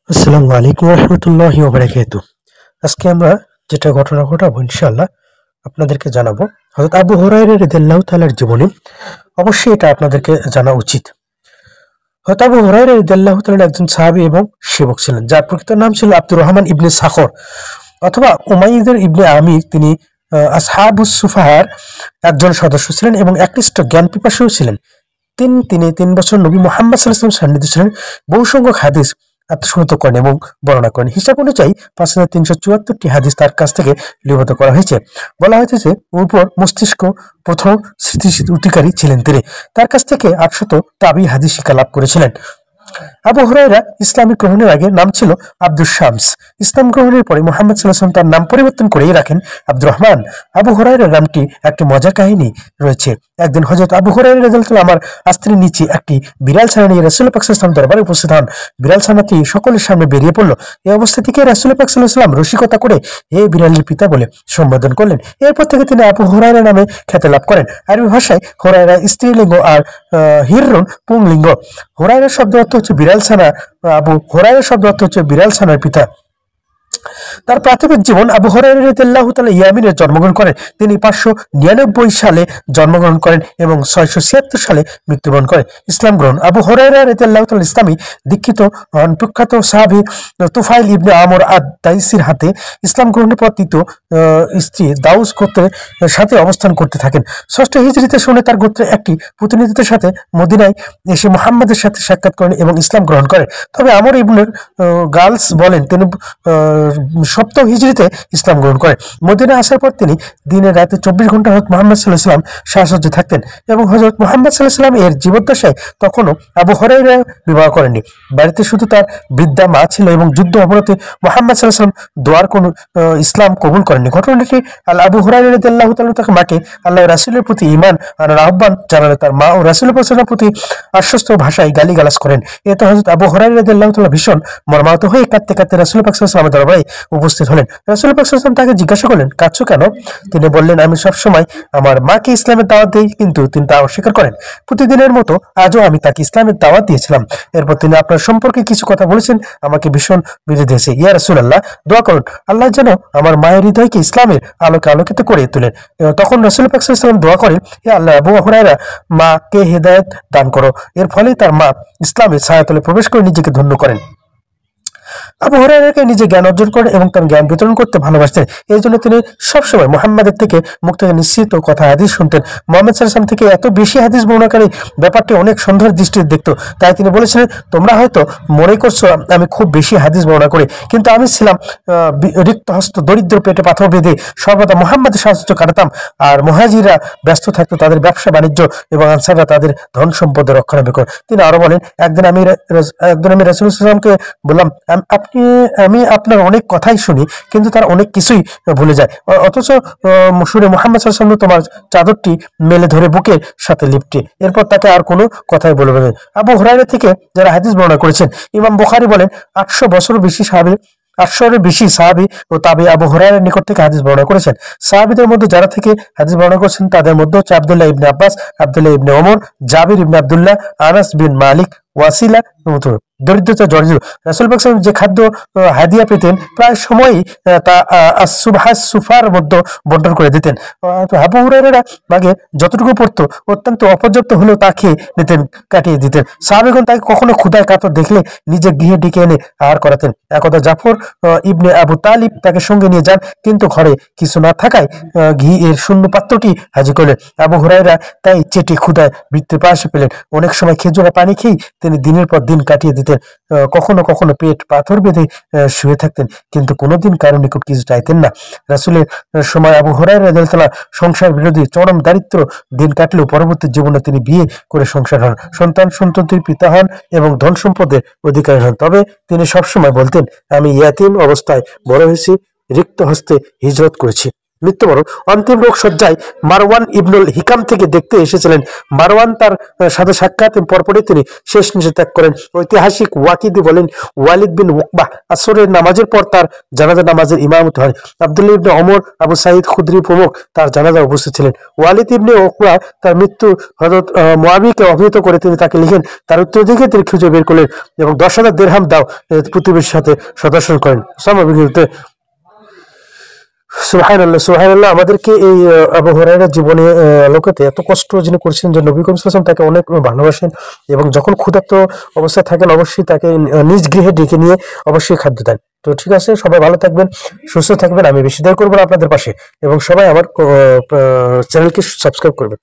আসসালামু আলাইকুম রহমতুল্লাহি ওবারাকাতুহু। আজকে আমরা যেটা ঘটনা ঘটাবো ইনশাআল্লাহ আপনাদেরকে জানাবো হযরত আবু হুরায়রা রাদিয়াল্লাহু তাআলার জীবনী। অবশ্যই এটা আপনাদেরকে জানা উচিত। হযরত আবু হুরায়রা রাদিয়াল্লাহু তাআলা একজন সাহাবী এবং সেবক ছিলেন, যার প্রকৃত নাম ছিল আব্দুর রহমান ইবনে সাখর অথবা উমাইয়্যিদ ইবনে আমির। তিনি আসহাবুস সুফাহার একজন সদস্য ছিলেন এবং একনিষ্ঠ জ্ঞান পিপাসুও ছিলেন। তিনি ৩ বছর নবী মুহাম্মদ সাল্লাল্লাহু আলাইহি ওয়াসাল্লাম সান্নিধ্যে ছিলেন। বহু সংখ্যক হাদিস আত্মসমর্থ করেন এবং বর্ণনা করেন। হিসাব অনুযায়ী ৫,৩৭৪টি হাদিস তার কাছ থেকে লিপিবদ্ধ করা হয়েছে। বলা হয়েছে যে উপর মস্তিষ্ক প্রথম স্মৃতি অধিকারী ছিলেন তিনি। তার কাছ থেকে ৮০০ তাবি হাদিস শিক্ষা লাভ করেছিলেন। আবু হুরায়রা ইসলাম গ্রহণের আগে নাম ছিল আব্দুস শামস। ইসলাম গ্রহণের পরে মুহাম্মদ সাল্লাল্লাহু আলাইহি ওয়াসাল্লাম তার নাম পরিবর্তন করেই রাখেন আব্দুর রহমান। আবু হুরায়রার নামটি একটি মজার কাহিনী রয়েছে। একদিন হযরত আবু হুরায়রা রাদিয়াল্লাহু তাআলা আমার আস্তির নিচে একটি বিড়াল ছানা নিয়ে রাসূল পাক সাল্লাল্লাহু আলাইহি ওয়াসাল্লাম দরবারে উপস্থিত হন। বিড়াল ছানাটি সকলের সামনে বেরিয়ে পড়ল। এই অবস্থা থেকে রাসূল পাক সাল্লাল্লাহু আলাইহি ওয়াসাল্লাম রসিকতা করে হে বিড়ালের পিতা বলে সম্বোধন করলেন। এরপর থেকে তিনি আবু হুরায়রা নামে খ্যাতি লাভ করেন। আরবি ভাষায় হুরায়রা স্ত্রীলিঙ্গ আর হিররুন পুংলিঙ্গ। হুরায়রা শব্দ অর্থ হচ্ছে বিড়াল ছানা। আবু হুরায়রা শব্দ অর্থ হচ্ছে বিড়াল ছানার পিতা। তার প্রাথমিক জীবন আবু হুরায়রা রাদিয়াল্লাহু তাআলা ইয়ামিনে জন্মগ্রহণ করেন। তিনি ৫৯৯ সালে জন্মগ্রহণ করেন এবং ৬৭৬ সালে মৃত্যুবরণ করেন। ইসলাম গ্রহণ। আবু হুরায়রা রাদিয়াল্লাহু তাআলা ইসলামী দীক্ষিত হন প্রখ্যাত সাহাবী তুফাইল ইবনে আমর আদ-দাইসির হাতে। ইসলাম গ্রহণের পর তৃতীয় স্ত্রী দাউস গোত্রের সাথে অবস্থান করতে থাকেন। ৬ষ্ঠ হিজরীতে শুনে তার গোত্রের একটি প্রতিনিধিদের সাথে মদিনায় এসে মুহাম্মাদের সাথে সাক্ষাৎ করেন এবং ইসলাম গ্রহণ করেন। তবে আমর ইবনে গালস বলেন তিনি ৭ম হিজরীতে ইসলাম গ্রহণ করেন। মদিনায় আসার পর তিনি দিনে রাতে ২৪ ঘন্টা হযরত মুহাম্মদ সাল্লাল্লাহু আলাইহি ওয়াসাল্লাম সাহচর্যে থাকতেন এবং হযরত মুহাম্মদ সাল্লাল্লাহু আলাইহি ওয়াসাল্লাম এর জীবদ্দশায় তখনও আবু হুরায়রা বিবাহ করেননি। বাড়িতে শুধু তার বৃদ্ধা মা ছিল এবং যুদ্ধ অবরোধে মুহাম্মদ সাল্লাল্লাহু আলাইহি ওয়াসাল্লাম দোয়ার কোনো ইসলাম কবুল করেননি। ঘটনাটি আবু হুরায়রা রাদিয়াল্লাহু তাআলা তার মাকে আল্লাহর রাসূলের প্রতি ঈমান আনার আহ্বান জানালে তার মা ও রাসূল সাল্লাল্লাহু আলাইহি ওয়াসাল্লামের প্রতি আশ্বস্ত ভাষায় গালিগালাজ করেন। এতে হযরত আবু হুরায়রা রাদিয়াল্লাহু তাআলা ভীষণ মর্মাহত হয়ে কাঁদতে কাঁদতে রাসূল পাক সাল্লাল্লাহু আলাইহি ওয়াসাল্লামের দরবারে উপস্থিত হলেন। রাসূল পাক সাল্লাল্লাহু আলাইহি ওয়াসাল্লাম তাকে জিজ্ঞাসা করলেন, কাঁদছো কেন? তিনি বললেন, আমি সবসময় আমার মাকে ইসলামের দাওয়াত দিই, কিন্তু তিনি তা অস্বীকার করেন। প্রতিদিনের মতো আজও আমি তাকে ইসলামের দাওয়াত দিয়েছিলাম। এরপর তিনি আপনার সম্পর্কে কিছু কথা বলেছেন, আমাকে ভীষণ বিরোধী হয়েছে। ইয়া রাসূলুল্লাহ, দোয়া করুন আল্লাহ যেন আমার মায়ের হৃদয়কে ইসলামের আলোকে আলোকিত করে তোলেন। তখন রাসূল পাক সাল্লাল্লাহু আলাইহি ওয়াসাল্লাম দোয়া করেন, হে আল্লাহ, আবু হুরায়রা মাকে হেদায়েত দান করো। এর ফলে তার মা ইসলামের ছায়াতলে প্রবেশ করে নিজেকে ধন্য করেন। আবু হুরায়রাকে নিজে জ্ঞান অর্জন করেন এবং তার জ্ঞান বিতরণ করতে ভালোবাসতেন। এই জন্য তিনি সবসময় মুহাম্মাদের থেকে মুখ থেকে নিশ্চিত কথা হাদিস শুনতেন। মুহাম্মদ সাল্লাল্লাহু আলাইহি ওয়াসাল্লাম থেকে এত বেশি হাদিস বর্ণনাকারী ব্যাপারটি অনেক সন্দেহের দৃষ্টিতে দেখতো। তাই তিনি বলেছিলেন, তোমরা হয়তো মনে করছো আমি খুব বেশি হাদিস বর্ণনা করি, কিন্তু আমি ছিলাম রিক্ত হস্ত, দরিদ্র, পেটে পাথর বেঁধে সর্বদা মুহাম্মাদের সাহায্য কাটাতাম। আর মুহাজিরা ব্যস্ত থাকতো তাদের ব্যবসা বাণিজ্য এবং আনসাররা তাদের ধন সম্পদের রক্ষণাবেক্ষণ। তিনি আরো বলেন, একদিন আমি রাসূলুল্লাহ সাল্লাল্লাহু আলাইহি ওয়াসাল্লামকে বললাম, আমি আপনার অনেক কথাই শুনি, কিন্তু তার অনেক কিছুই ভুলে যায়। অথচ শুনে মুহাম্মদ সাল্লাল্লাহু আলাইহি ওয়াসাল্লাম তোমার চাদরটি মেলে ধরে বুকের সাথে লিপটে। এরপর তাকে আর কোনো কথাই বলবেন না। আবু হুরায়রা থেকে যারা হাদিস বর্ণনা করেছেন, ইমাম বুখারী বলেন ৮০০-এর বেশি সাহাবী ও তাবি আবু হুরায়রার নিকট থেকে হাদিস বর্ণনা করেছেন। সাহাবীদের মধ্যে যারা থেকে হাদিস বর্ণনা করেছেন তাদের মধ্যে হচ্ছে আব্দুল্লাহ ইবনে আব্বাস, আব্দুল্লাহ ইবনে ওমর, জাবির ইবনে আব্দুল্লাহ, আনাস বিন মালিক, ওয়াসিলা। দরিদ্রতা জর্জরিত রাসূল পাক সাল্লাল্লাহু আলাইহি ওয়াসাল্লাম যে খাদ্য হাদিয়া পেতেন প্রায় সময়ই তা সুফার মধ্যে বন্টন করে দিতেন। আবু হুরায়রা আগে যতটুকু পড়তো অত্যন্ত অপর্যাপ্ত হলেও তা খেয়ে নিতেন, কাটিয়ে দিতেন। সাহাবীগণ তাকে কখনো ক্ষুধায় কাতর দেখলে নিজে গৃহে ডেকে এনে আহার করাতেন। একদা জাফর ইবনে আবু তালিব তাকে সঙ্গে নিয়ে যান, কিন্তু ঘরে কিছু না থাকায় ঘি এর শূন্য পাত্রটি হাজির করলেন। আবু হুরায়রা তাই চেটে ক্ষুধায় মৃত্যুর পাশে পেলেন। অনেক সময় খেজুরা পানি খেয়ে তিনি দিনের পর দিন কাটিয়ে দিতেন। কখনো কখনো পেট পাথর বেঁধে শুয়ে থাকতেন, কিন্তু কোনোদিন কারো নিকট কিছু চাইতেন না। রাসূলের সময় আবু হুরায়রা রাদিয়াল্লাহু তাআলা সংসার বিরোধী চরম দারিদ্র দিন কাটলেও পরবর্তী জীবনে তিনি বিয়ে করে সংসার হন, সন্তানটির পিতা হন এবং ধন সম্পদের অধিকারী হন। তবে তিনি সবসময় বলতেন, আমি ইয়াতীম অবস্থায় বড় হয়েছি, রিক্ত হস্তে হিজরত করেছি। মৃত্যুবরণ অন্তিম রোগ সজ্জায় মারওয়ান ইবনুল হিকাম থেকে দেখতে এসেছিলেন। মারওয়ান তার সাথে সাক্ষাৎ পরপরই তিনি শেষ নিঃশ্বাস ত্যাগ করেন। ঐতিহাসিক ওয়াকিদি বলেন, ওয়ালিদ বিন উকবাহ আসরের নামাজের পর তার জানাজা নামাজের ইমামতি হয়। আব্দুল্লাহ ইবনে ওমর, আবু সাঈদ খুদরি প্রমুখ তার জানাজা উপস্থিত ছিলেন। ওয়ালিদ ইবনে উকবাহ তার মৃত্যু হযরত মুআবিয়াকে অবহিত করে তিনি তাকে লিখেন, তার উত্তরাধিকারী তিনি খুঁজে বের করলেন এবং 10,000 দিরহাম দাও প্রতিবেশীর সাথে সদস্য করেন। সুবহানাল্লাহ, সুবহানাল্লাহ। আমাদেরকে এই আবু হুরায়রার জীবনে আলোকেতে এত কষ্ট যিনি করেছেন যে নবী করিম সাল্লাল্লাহু আলাইহি ওয়াসাল্লাম তাকে অনেক ভালোবাসেন এবং যখন ক্ষুধার্ত অবস্থায় থাকেন অবশ্যই তাকে নিজ গৃহে ডেকে নিয়ে অবশ্যই খাদ্য দেন। তো ঠিক আছে, সবাই ভালো থাকবেন, সুস্থ থাকবেন। আমি বেশি দেরি করবো না আপনাদের পাশে, এবং সবাই আমার চ্যানেলকে সাবস্ক্রাইব করবেন।